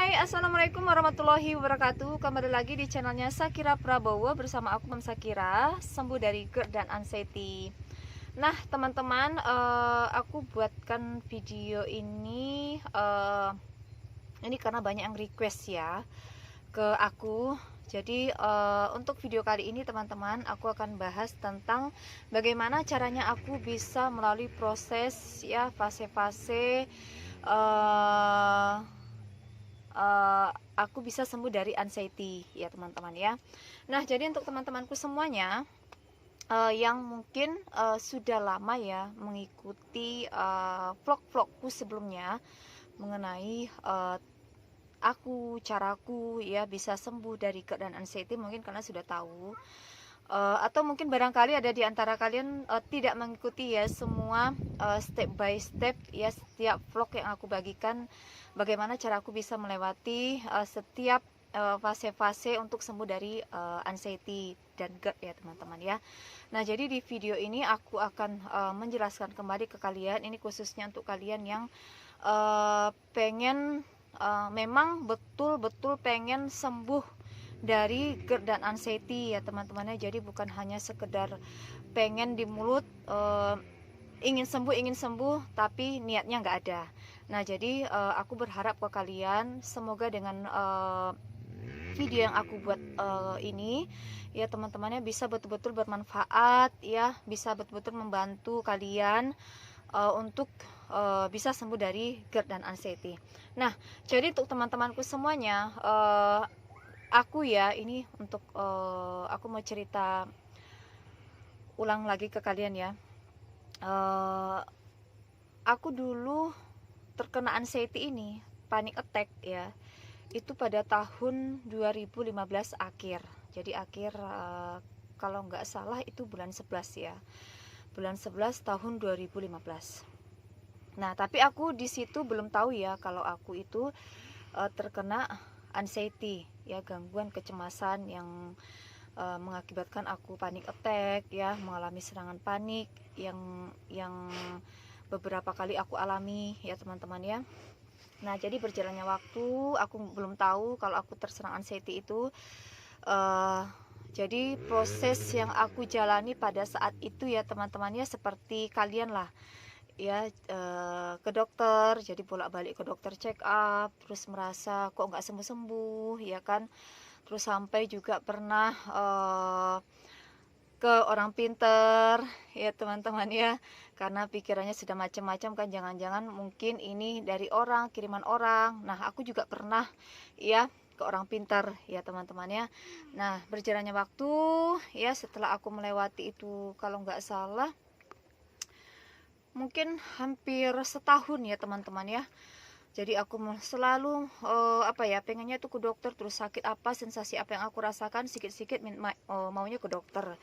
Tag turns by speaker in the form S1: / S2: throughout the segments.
S1: Hai, assalamualaikum warahmatullahi wabarakatuh. Kembali lagi di channelnya Sakira Prabowo bersama aku Mam Sakira, sembuh dari GERD dan anxiety. Nah teman-teman, aku buatkan video ini karena banyak yang request ya ke aku. Jadi untuk video kali ini teman-teman, aku akan bahas tentang bagaimana caranya aku bisa melalui proses ya, fase-fase uh, aku bisa sembuh dari anxiety ya teman-teman ya. Nah jadi untuk teman-temanku semuanya yang mungkin sudah lama ya mengikuti vlog-vlogku sebelumnya mengenai caraku ya bisa sembuh dari GERD dan anxiety, mungkin karena sudah tahu. Atau mungkin barangkali ada di antara kalian tidak mengikuti ya semua step by step ya setiap vlog yang aku bagikan, bagaimana cara aku bisa melewati setiap fase-fase untuk sembuh dari anxiety dan GERD ya teman-teman ya. Nah jadi di video ini aku akan menjelaskan kembali ke kalian, ini khususnya untuk kalian yang pengen memang betul-betul pengen sembuh dari GERD dan anxiety ya teman-temannya. Jadi bukan hanya sekedar pengen di mulut ingin sembuh tapi niatnya nggak ada. Nah jadi aku berharap ke kalian semoga dengan video yang aku buat ini ya teman-temannya bisa betul-betul bermanfaat ya, bisa betul-betul membantu kalian untuk bisa sembuh dari GERD dan anxiety. Nah jadi untuk teman-temanku semuanya, aku ya ini untuk aku mau cerita ulang lagi ke kalian ya. Aku dulu terkena anxiety ini, panic attack ya, itu pada tahun 2015 akhir. Jadi akhir kalau nggak salah itu bulan 11 ya, bulan 11 tahun 2015. Nah tapi aku di situ belum tahu ya kalau aku itu terkena anxiety ya, gangguan kecemasan yang mengakibatkan aku panic attack ya, mengalami serangan panik yang beberapa kali aku alami ya teman-teman ya. Nah jadi berjalannya waktu aku belum tahu kalau aku terserang anxiety itu. Jadi proses yang aku jalani pada saat itu ya teman-teman ya, seperti kalian lah ya, ke dokter, jadi bolak-balik ke dokter check up, terus merasa kok nggak sembuh-sembuh ya kan. Terus sampai juga pernah ke orang pinter ya teman-teman ya, karena pikirannya sudah macam-macam kan, jangan-jangan mungkin ini dari orang, kiriman orang. Nah aku juga pernah ya ke orang pintar ya teman-teman ya. Nah berjalannya waktu ya, setelah aku melewati itu kalau nggak salah mungkin hampir setahun ya teman-teman ya. Jadi aku selalu pengennya tuh ke dokter, terus sakit apa, sensasi apa yang aku rasakan sikit-sikit maunya ke dokter.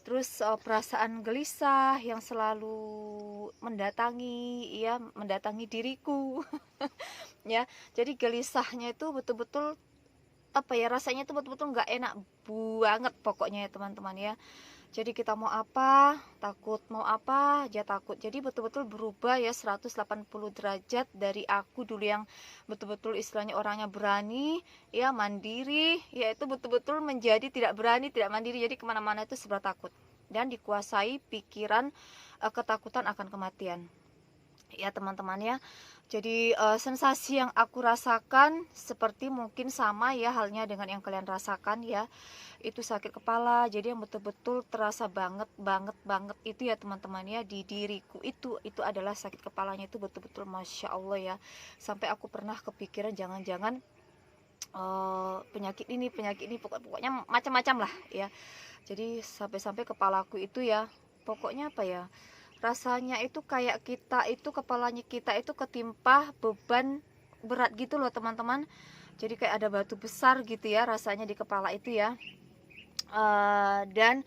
S1: Terus perasaan gelisah yang selalu mendatangi diriku ya. Jadi gelisahnya itu betul-betul rasanya itu betul-betul nggak enak banget pokoknya ya teman-teman ya. Jadi kita mau apa takut, mau apa aja takut. Jadi betul-betul berubah ya 180 derajat dari aku dulu yang betul-betul istilahnya orangnya berani ya, mandiri ya, itu betul-betul menjadi tidak berani, tidak mandiri. Jadi kemana-mana itu serba takut dan dikuasai pikiran ketakutan akan kematian ya teman-teman ya. Jadi sensasi yang aku rasakan seperti mungkin sama ya halnya dengan yang kalian rasakan ya, itu sakit kepala. Jadi yang betul-betul terasa banget banget banget itu ya teman-teman ya, di diriku itu adalah sakit kepalanya itu betul-betul masya Allah ya. Sampai aku pernah kepikiran jangan-jangan penyakit ini pokoknya macam-macam lah ya. Jadi sampai-sampai kepalaku itu ya pokoknya rasanya itu kayak kepalanya kita itu ketimpa beban berat gitu loh teman-teman. Jadi kayak ada batu besar gitu ya rasanya di kepala itu ya. Dan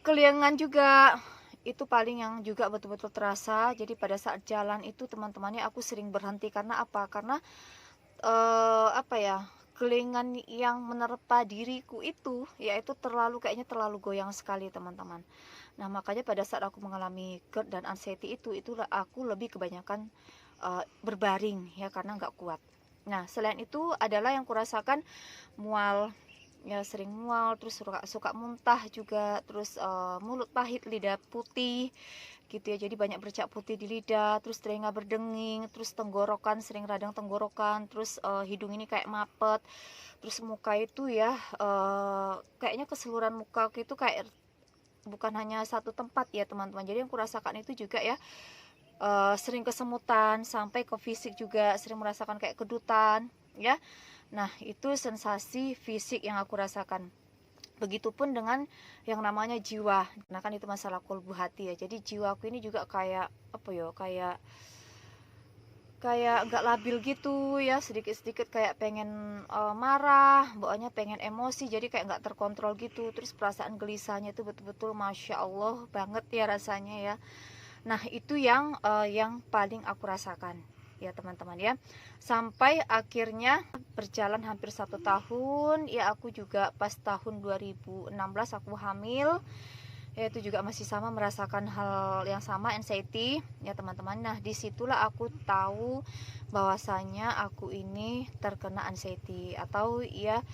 S1: kelingan juga itu paling yang juga betul-betul terasa. Jadi pada saat jalan itu teman-temannya aku sering berhenti karena apa? Karena kelingan yang menerpa diriku itu yaitu kayaknya terlalu goyang sekali teman-teman. Nah makanya pada saat aku mengalami GERD dan anxiety itulah aku lebih kebanyakan berbaring ya, karena nggak kuat. Nah, selain itu adalah yang kurasakan mual, ya sering mual, terus suka muntah juga, terus mulut pahit, lidah putih gitu ya, jadi banyak bercak putih di lidah, terus telinga berdenging, terus tenggorokan, sering radang tenggorokan, terus hidung ini kayak mapet, terus muka itu ya kayaknya keseluruhan muka itu kayak bukan hanya satu tempat ya teman-teman. Jadi yang kurasakan itu juga ya sering kesemutan, sampai ke fisik juga sering merasakan kayak kedutan ya. Nah, itu sensasi fisik yang aku rasakan. Begitupun dengan yang namanya jiwa. Nah, kan itu masalah kolbu hati ya. Jadi jiwaku ini juga kayak apa ya? Kayak agak labil gitu ya, sedikit-sedikit kayak pengen marah, bawaannya pengen emosi, jadi kayak nggak terkontrol gitu. Terus perasaan gelisahnya itu betul-betul masya Allah banget ya rasanya ya. Nah, itu yang paling aku rasakan ya teman-teman ya. Sampai akhirnya berjalan hampir 1 tahun ya, aku juga pas tahun 2016 aku hamil. Ya, itu juga masih sama merasakan hal yang sama, anxiety ya teman-teman. Nah, disitulah aku tahu bahwasanya aku ini terkena anxiety atau ya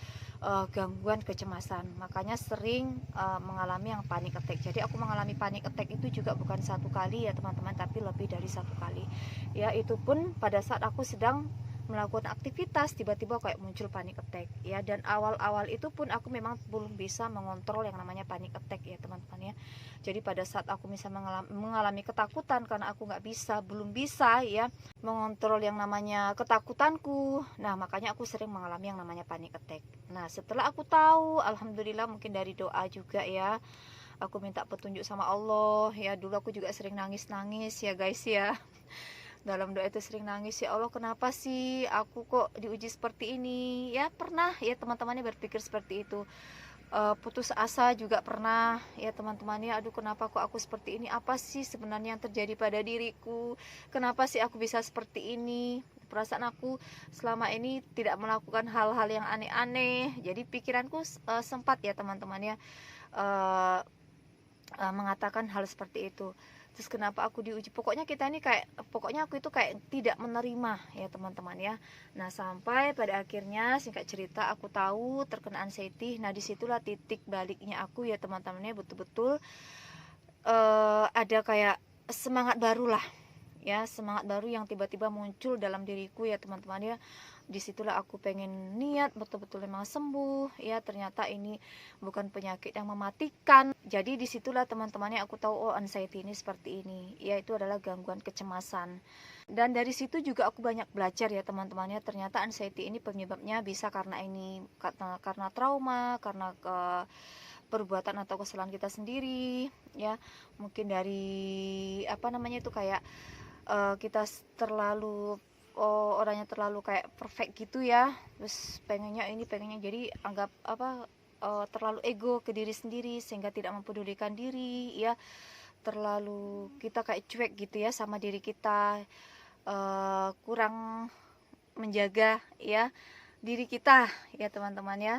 S1: gangguan kecemasan. Makanya sering mengalami yang panic attack. Jadi aku mengalami panic attack itu juga bukan 1 kali ya teman-teman, tapi lebih dari 1 kali ya. Itu pun pada saat aku sedang melakukan aktivitas, tiba-tiba kayak muncul panic attack ya. Dan awal-awal itu pun aku memang belum bisa mengontrol yang namanya panic attack ya teman-teman ya. Jadi pada saat aku bisa mengalami ketakutan, karena aku belum bisa ya mengontrol yang namanya ketakutanku. Nah, makanya aku sering mengalami yang namanya panic attack. Nah, setelah aku tahu, alhamdulillah mungkin dari doa juga ya, aku minta petunjuk sama Allah ya. Dulu aku juga sering nangis-nangis ya guys ya. Dalam doa itu sering nangis, ya Allah kenapa sih aku kok diuji seperti ini ya. Pernah ya teman-temannya berpikir seperti itu. Putus asa juga pernah ya teman-temannya. Aduh, kenapa kok aku seperti ini, apa sih sebenarnya yang terjadi pada diriku, kenapa sih aku bisa seperti ini, perasaan aku selama ini tidak melakukan hal-hal yang aneh-aneh. Jadi pikiranku sempat ya teman-temannya mengatakan hal seperti itu. Terus kenapa aku diuji, pokoknya aku itu kayak tidak menerima ya teman-teman ya. Nah, sampai pada akhirnya singkat cerita aku tahu terkena anxiety. Nah, disitulah titik baliknya aku ya teman-temannya, betul-betul ada kayak semangat baru lah ya, semangat baru yang tiba-tiba muncul dalam diriku ya teman-teman ya. Disitulah aku pengen niat betul-betul memang sembuh ya, ternyata ini bukan penyakit yang mematikan. Jadi disitulah teman-temannya aku tahu, oh anxiety ini seperti ini ya, itu adalah gangguan kecemasan. Dan dari situ juga aku banyak belajar ya teman-temannya, ternyata anxiety ini penyebabnya bisa karena trauma, karena perbuatan atau kesalahan kita sendiri ya. Mungkin dari apa namanya itu kayak kita terlalu orangnya terlalu kayak perfect gitu ya, terus pengennya jadi anggap terlalu ego ke diri sendiri sehingga tidak mempedulikan diri ya. Terlalu kita kayak cuek gitu ya sama diri kita, kurang menjaga ya diri kita ya teman-teman ya.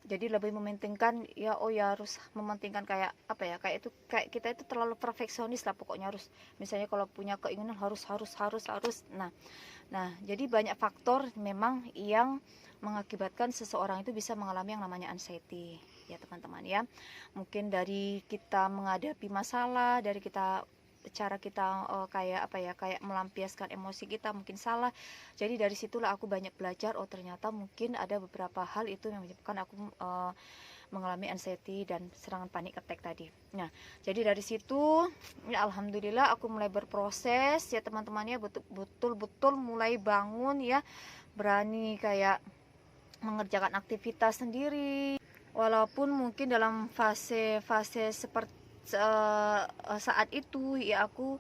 S1: Jadi lebih mementingkan ya, oh ya harus mementingkan kayak apa ya, kayak kita itu terlalu perfeksionis lah pokoknya, harus misalnya kalau punya keinginan harus. Nah, jadi banyak faktor memang yang mengakibatkan seseorang itu bisa mengalami yang namanya anxiety ya teman-teman ya. Mungkin dari kita menghadapi masalah, dari cara kita kayak melampiaskan emosi kita mungkin salah. Jadi dari situlah aku banyak belajar, oh ternyata mungkin ada beberapa hal itu yang menyebabkan aku mengalami anxiety dan serangan panik attack tadi. Nah, jadi dari situ ya alhamdulillah aku mulai berproses ya teman-temannya, betul-betul mulai bangun ya, berani kayak mengerjakan aktivitas sendiri. Walaupun mungkin dalam fase seperti saat itu ya aku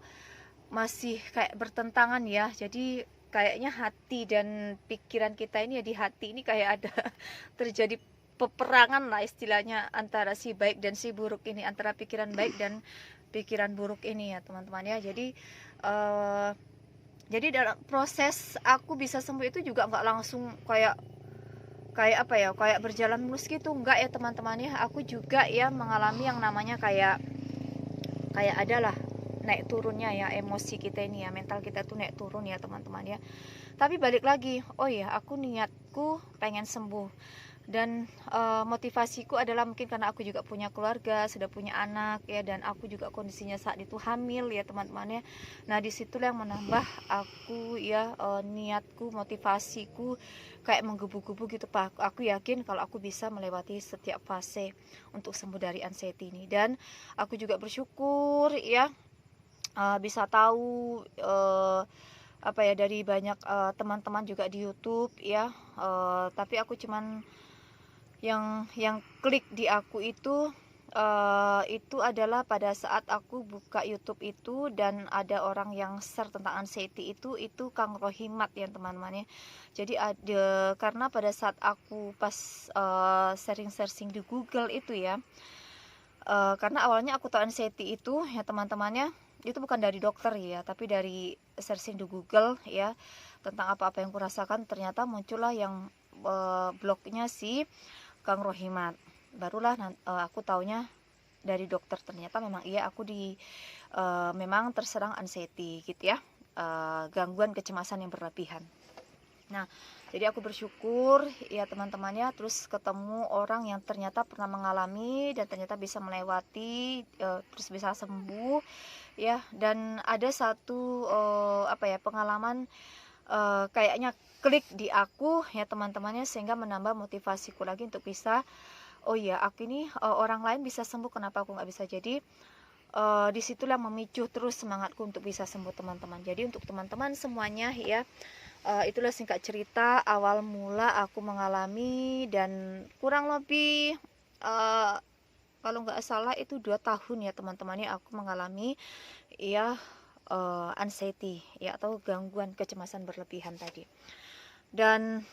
S1: masih kayak bertentangan ya. Jadi kayaknya hati dan pikiran kita ini ya, di hati ini kayak ada terjadi peperangan lah istilahnya, antara si baik dan si buruk ini, antara pikiran baik dan pikiran buruk ini ya teman-teman ya. Jadi dalam proses aku bisa sembuh itu juga nggak langsung kayak berjalan mulus gitu, enggak ya teman-teman ya. Aku juga ya mengalami yang namanya kayak adalah naik turunnya ya, emosi kita ini ya, mental kita tuh naik turun ya teman-teman ya. Tapi balik lagi, oh ya, aku niatku pengen sembuh. Dan motivasiku adalah mungkin karena aku juga punya keluarga, sudah punya anak ya, dan aku juga kondisinya saat itu hamil ya teman-teman ya. Nah disitulah yang menambah aku ya, niatku, motivasiku kayak menggebu-gebu gitu Pak. Aku yakin kalau aku bisa melewati setiap fase untuk sembuh dari anxiety ini. Dan aku juga bersyukur ya, bisa tahu apa ya, dari banyak teman-teman juga di YouTube ya. Tapi aku cuman yang klik di aku itu adalah pada saat aku buka YouTube itu, dan ada orang yang share tentang anxiety itu Kang Rohimat ya teman-teman ya. Jadi ada, karena pada saat aku pas searching di Google itu ya, karena awalnya aku tahu anxiety itu ya teman-temannya, itu bukan dari dokter ya, tapi dari searching di Google ya, tentang apa-apa yang kurasakan, ternyata muncullah yang blognya si Kang Rohimat. Barulah aku taunya dari dokter, ternyata memang iya aku memang terserang anxiety gitu ya, gangguan kecemasan yang berlebihan. Nah jadi aku bersyukur ya teman-temannya, terus ketemu orang yang ternyata pernah mengalami dan ternyata bisa melewati, terus bisa sembuh ya. Dan ada satu apa ya, pengalaman kayaknya klik di aku ya teman-temannya, sehingga menambah motivasiku lagi untuk bisa, oh iya aku ini, orang lain bisa sembuh, kenapa aku nggak bisa. Jadi disitulah memicu terus semangatku untuk bisa sembuh teman-teman. Jadi untuk teman-teman semuanya ya, itulah singkat cerita awal mula aku mengalami, dan kurang lebih kalau nggak salah itu 2 tahun ya teman-teman ya, aku mengalami ya anxiety ya, atau gangguan kecemasan berlebihan tadi. Dan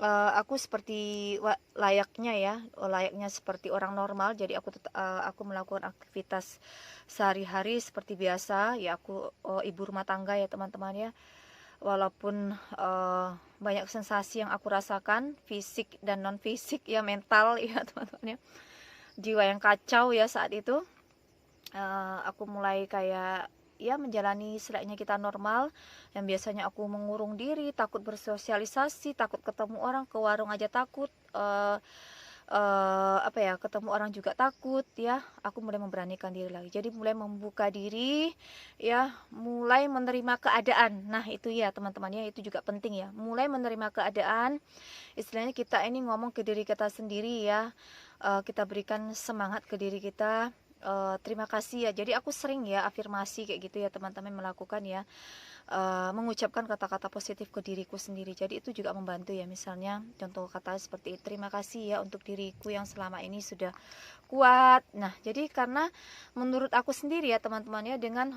S1: aku seperti layaknya seperti orang normal. Jadi aku melakukan aktivitas sehari-hari seperti biasa ya. Aku ibu rumah tangga ya teman-teman ya. Walaupun banyak sensasi yang aku rasakan, fisik dan non fisik ya, mental ya teman-teman ya, jiwa yang kacau ya saat itu. Aku mulai kayak ya menjalani selainnya kita normal, yang biasanya aku mengurung diri, takut bersosialisasi, takut ketemu orang, ke warung aja takut, apa ya, ketemu orang juga takut ya. Aku mulai memberanikan diri lagi, jadi mulai membuka diri ya, mulai menerima keadaan. Nah itu ya teman-teman ya, itu juga penting ya, mulai menerima keadaan. Istilahnya kita ini ngomong ke diri kita sendiri ya, kita berikan semangat ke diri kita. Terima kasih ya. Jadi aku sering ya afirmasi kayak gitu ya teman-teman, melakukan ya, mengucapkan kata-kata positif ke diriku sendiri. Jadi itu juga membantu ya. Misalnya contoh kata seperti terima kasih ya untuk diriku yang selama ini sudah kuat. Nah jadi karena menurut aku sendiri ya teman-teman ya, dengan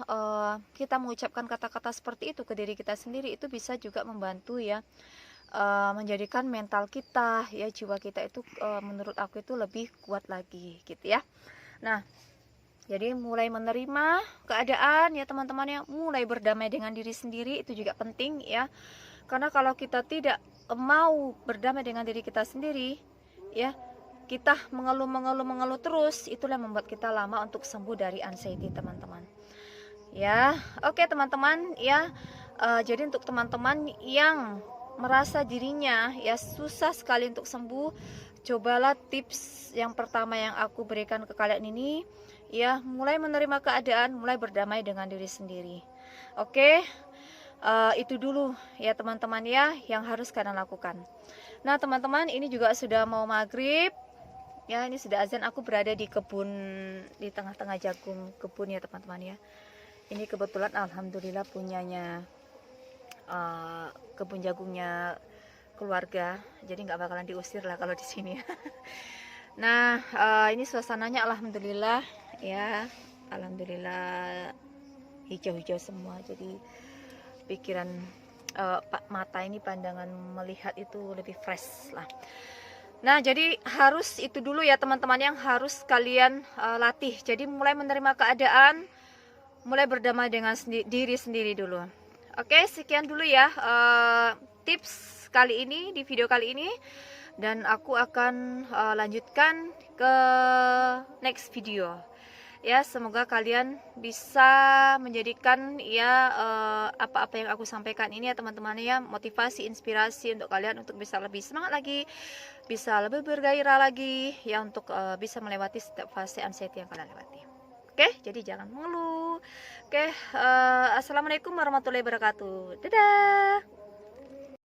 S1: kita mengucapkan kata-kata seperti itu ke diri kita sendiri, itu bisa juga membantu ya, menjadikan mental kita ya, jiwa kita itu menurut aku itu lebih kuat lagi gitu ya. Nah jadi mulai menerima keadaan ya teman-teman ya, mulai berdamai dengan diri sendiri, itu juga penting ya. Karena kalau kita tidak mau berdamai dengan diri kita sendiri ya, kita mengeluh terus, itulah membuat kita lama untuk sembuh dari anxiety teman-teman ya. Oke teman-teman ya, jadi untuk teman-teman yang merasa dirinya ya susah sekali untuk sembuh, cobalah tips yang pertama yang aku berikan ke kalian ini ya, mulai menerima keadaan, mulai berdamai dengan diri sendiri. Oke, itu dulu ya teman-teman ya yang harus kalian lakukan. Nah teman-teman, ini juga sudah mau maghrib ya, ini sudah azan. Aku berada di kebun, di tengah-tengah jagung kebun ya teman-teman ya. Ini kebetulan alhamdulillah punyanya kebun jagungnya keluarga, jadi nggak bakalan diusir lah kalau di sini ya. Nah ini suasananya alhamdulillah ya, alhamdulillah hijau-hijau semua. Jadi pikiran, mata ini, pandangan melihat itu lebih fresh lah. Nah jadi harus itu dulu ya teman-teman yang harus kalian latih. Jadi mulai menerima keadaan, mulai berdamai dengan diri sendiri dulu. Oke, sekian dulu ya tips kali ini, di video kali ini, dan aku akan lanjutkan ke next video. Ya, semoga kalian bisa menjadikan ya apa-apa yang aku sampaikan ini ya teman-teman ya, motivasi, inspirasi untuk kalian untuk bisa lebih semangat lagi, bisa lebih bergairah lagi ya untuk bisa melewati setiap fase anxiety yang kalian lewati. Oke, jadi jangan mengeluh. Oke, assalamualaikum warahmatullahi wabarakatuh. Dadah.